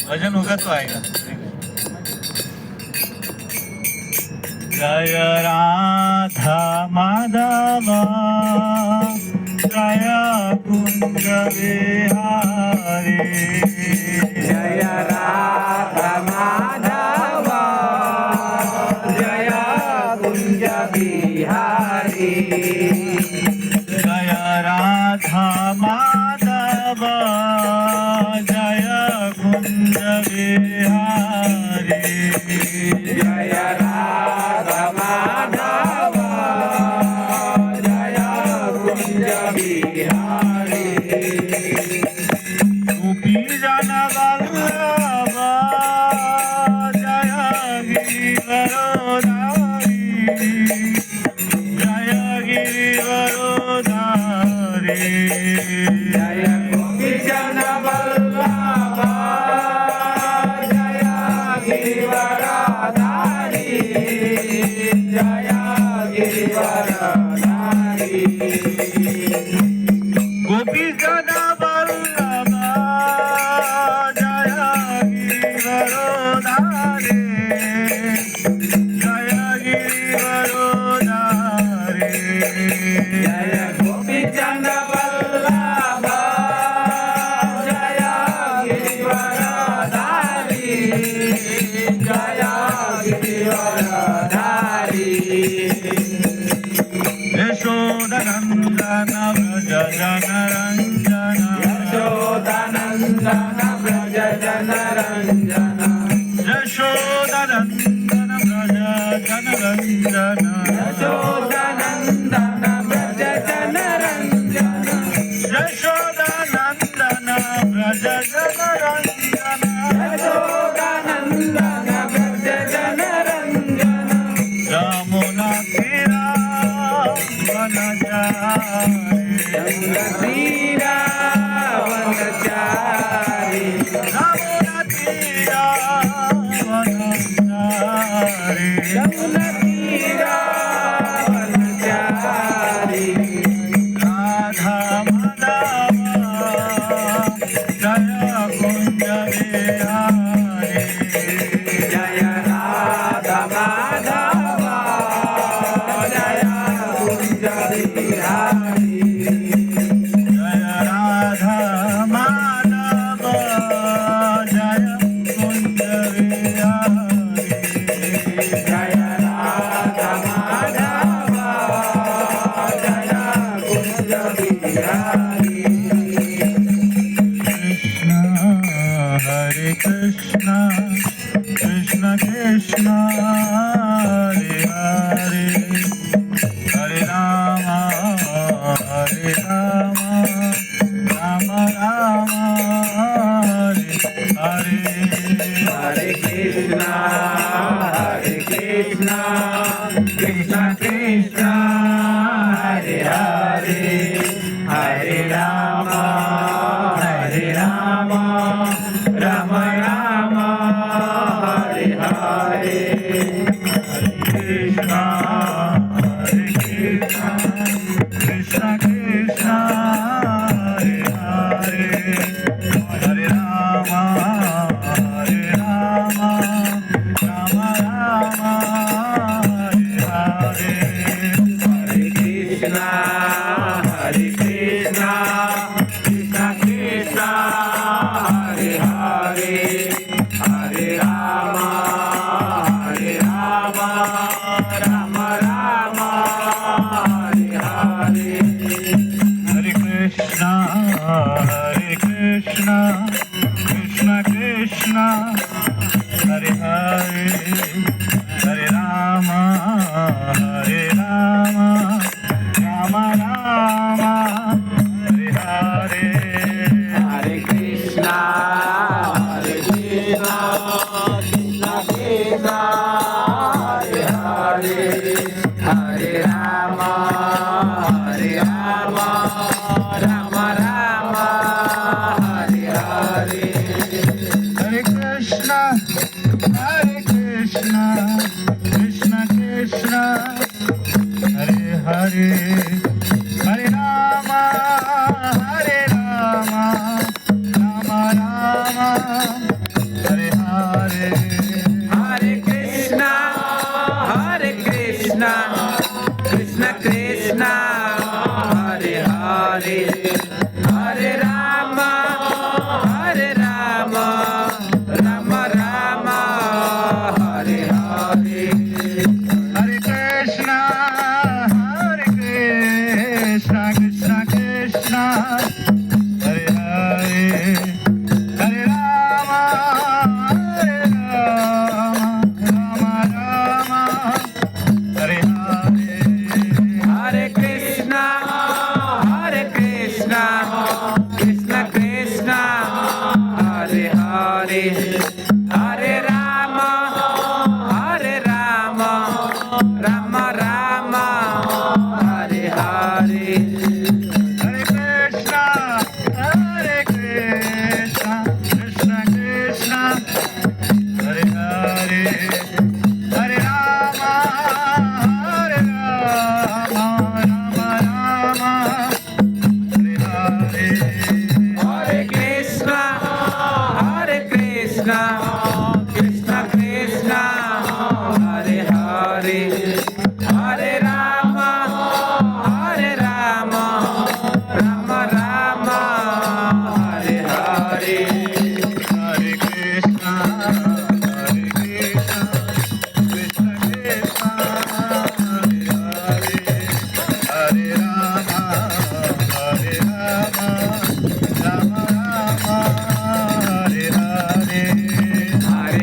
भजन होगा तो आएगा। जय राधा माधव जय कुंज विहारी, जय राधा माधव जय कुंज बिहारी, जय राधा माधव जय कुंज विहारी, जय राधा माधव जय कुंज बिहारी, गोपी जन वल्लभ जय गिरिवरोधारी, जय गिरिवरोधारी, जय गोपी जन वल्लभ जय गिरिवरधारी, जय गिरिवरधारी, गोपी जन वल्लभ जय गिरिवरोधारी, जय गिरिवरोधारी, जय गोपी जन वल्लभ जय गिरिवरधारी, जय गिरिवरधारी, यशोदनन्दन व्रज जनरञ्जन, यशोदानन्दन व्रज जनरञ्जन, यशोदनन्दन व्रज जनरञ्जन, यशोदानन्दन व्रज जनरञ्जन, यशोदनन्दन व्रज जनरञ्जन, यशोदानन्दन व्रज जनरञ्जन, यमुना तीरा वनचारि, यमुना तीरा वनचारि, यमुना तीरा वनचारि, यमुना तीरा वनचारि, राधा माधव जय कुंज विहारी, जय राधा माधव जय कुंज बिहारी, जय राधा माधव जय कुंज विहारी, जय राधा माधव जय कुंज बिहारी, कृष्ण कृष्ण कृष्ण हरे हरे, हरे राम राम राम हरे हरे, हरे कृष्णा कृष्ण कृष्ण हरे हरे, हरे राम राम राम हरे हरे, कृष्ण कृष्ण कृष्ण हरे हरे, हरे राम राम राम हरे हरे, हरे कृष्णा कृष्ण कृष्ण हरे हरे, हरे राम राम राम हरे हरे, हरे कृष्ण कृष्ण कृष्ण हरे हरे, हरे राम राम राम हरे हरे, हरे कृष्णा कृष्ण कृष्ण हरे हरे, हरे राम राम राम हरे हरे, हरे कृष्ण कृष्ण कृष्ण हरे हरे, हरे Ram Hare Hare Rama Hare Rama Rama Rama Hare Hare Hare Krishna Krishna Krishna Hare Hare Hare Rama Rama Rama Hare Hare Hare Krishna Krishna Krishna Hare Hare Hare Rama Rama Rama Hare Hare Hare Krishna Krishna Krishna Hare Hare Hare Rama Rama Rama Hare Hare Hare Krishna Krishna Krishna Hare Hare Hare Rama